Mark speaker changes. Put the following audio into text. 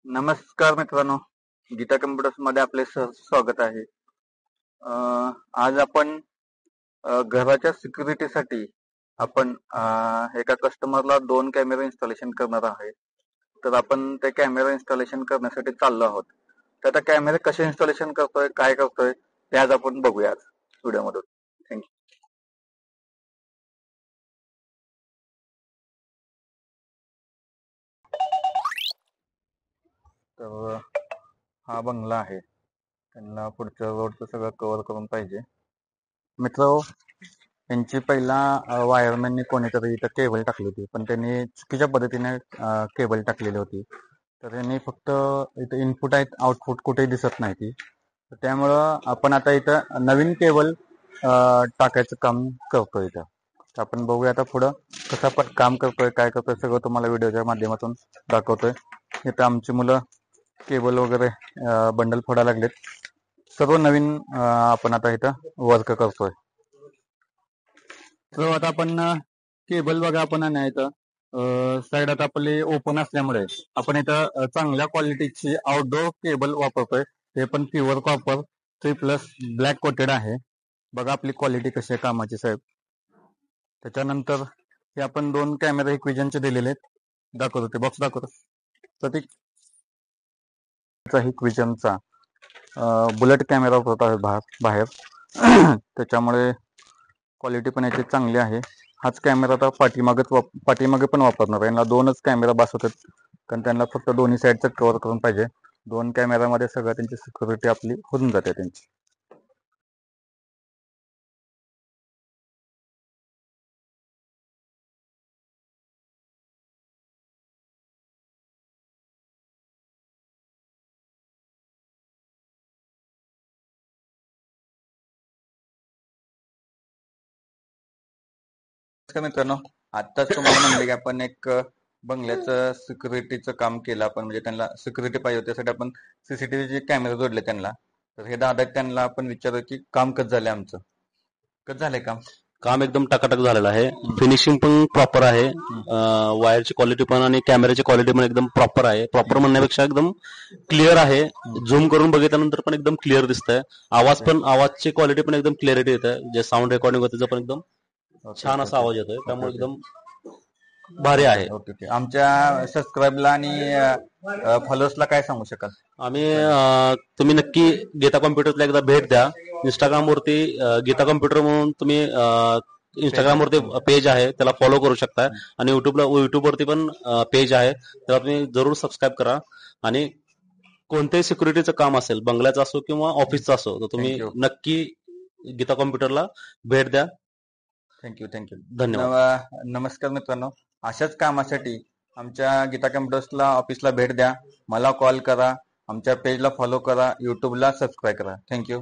Speaker 1: नमस्कार मित्रांनो, गीता कम्प्युटर्स मध्ये आपले स्वागत आहे. आज आपण घराच्या सिक्युरिटीसाठी आपण एका कस्टमरला 2 कॅमेरा इन्स्टॉलेशन करणार आहे. तर आपण ते कॅमेरा इन्स्टॉलेशन करण्यासाठी चाललो आहोत. तर आता कॅमेरे कसे इन्स्टॉलेशन करतोय, काय करतोय ते आज आपण बघूया आज व्हिडिओमधून. थँक्यू. तर हा बंगला आहे. त्यांना पुढच्या रोडचं सगळं कव्हर करून पाहिजे. मित्र, त्यांची पहिला वायरमॅनने कोणीतरी इथं केबल टाकली होती, पण त्यांनी चुकीच्या पद्धतीने केबल टाकलेली होती. तर त्यांनी फक्त इथं इनपुट आहेत, आउटपुट कुठेही दिसत नाही ती. तर त्यामुळं आपण आता इथं नवीन केबल टाकायचं काम करतोय इथं. तर आपण बघूया आता पुढं कसं काम करतोय, काय करतोय, सगळं तुम्हाला व्हिडिओच्या माध्यमातून दाखवतोय. इथं आमची मुलं केबल वगैरे बंडल फोडायला लागलेत. सर्व नवीन आपण आता इथं वर्क करतोय. तर आता आपण केबल बघा, आपण नाही इथं साईड आता आपली ओपन असल्यामुळे आपण इथं चांगल्या क्वालिटीची आउटडोर केबल वापरतोय. ते पण प्युअर कॉपर 3+ ब्लॅक कोटेड आहे. बघा आपली क्वालिटी कशी आहे कामाची साहेब. त्याच्यानंतर हे आपण 2 कॅमेरे हिक्विजनचे दिलेले आहेत. दाखवतो ते बॉक्स दाखवतो. प्रतीक हिक्विजनचा बुलेट कॅमेरा होता बाहेर त्याच्यामुळे क्वालिटी पण याची चांगली आहे. हाच कॅमेरा आता पाठीमागे पण वापरणार आहे. यांना 2च कॅमेरा बस होतात, कारण त्यांना फक्त दोन्ही साईडचं कव्हर करून पाहिजे. 2 कॅमेरामध्ये सगळं त्यांची सिक्युरिटी आपली होऊन जाते त्यांची. मित्रांनो, आत्ताच तुम्हाला म्हणले की आपण एक बंगल्याचं सिक्युरिटीचं काम केलं आपण, म्हणजे त्यांना सिक्युरिटी पाहिजे होती, त्यासाठी आपण सीसीटीव्हीचे कॅमेरे जोडले त्यांना. तर हे दादा त्यांना आपण विचारू की काम कसं झालंय आमचं, कसं झालंय काम.
Speaker 2: काम एकदम टकाटक झालेलं आहे. फिनिशिंग पण प्रॉपर आहे. वायरची क्वालिटी पण आणि कॅमेऱ्याची क्वालिटी पण एकदम प्रॉपर आहे. प्रॉपर म्हणण्यापेक्षा एकदम क्लिअर आहे. झूम करून बघितल्यानंतर पण एकदम क्लिअर दिसतंय. आवाजची क्वालिटी पण एकदम क्लिअरिटी येते. जे साऊंड रेकॉर्डिंग होतं त्याचा पण एकदम छान असा आवाज येतोय. त्यामुळे एकदम भारी आहे.
Speaker 1: ओके. आमच्या सबस्क्राईबला आणि फॉलोअर्सला काय सांगू शकाल.
Speaker 2: तुम्ही नक्की गीता कॉम्प्युटरला एकदा भेट द्या. इंस्टाग्रामवरती गीता कॉम्प्युटर म्हणून तुम्ही इंस्टाग्रामवरती पेज आहे, त्याला फॉलो करू शकता. आणि युट्यूबवरती पण पेज आहे, त्याला तुम्ही जरूर सबस्क्राईब करा. आणि कोणत्याही सिक्युरिटीचं काम असेल, बंगल्याचं असो किंवा ऑफिसचं असो, तर तुम्ही नक्की गीता कॉम्प्युटरला भेट द्या.
Speaker 1: थँक्यू.
Speaker 2: धन्यवाद.
Speaker 1: नमस्कार मित्रांनो, अशाच कामासाठी आमच्या गीता कम्प्युटर्सला ऑफिसला भेट द्या, मला कॉल करा, आमच्या पेजला फॉलो करा, युट्यूबला सबस्क्राईब करा. थँक्यू.